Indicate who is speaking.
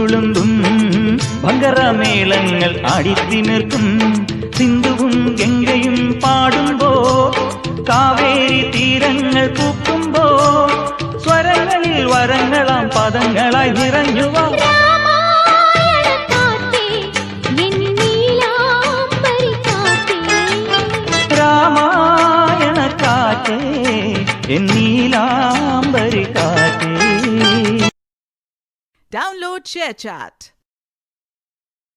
Speaker 1: തുളുമ്പും ഭങ്കരമേളങ്ങൾ ആടിത്തിമിർക്കും സിന്ധുവും ഗംഗയും പാടുമ്പോ കാവേരി തീരങ്ങൾ പൂക്കുമ്പോ സ്വരങ്ങളിൽ വരങ്ങളാം പദങ്ങളായി നിറഞ്ഞുവാ രാമായണ കാറ്റേ എൻ നീലാംബരി കാറ്റേ.
Speaker 2: Download ShareChat.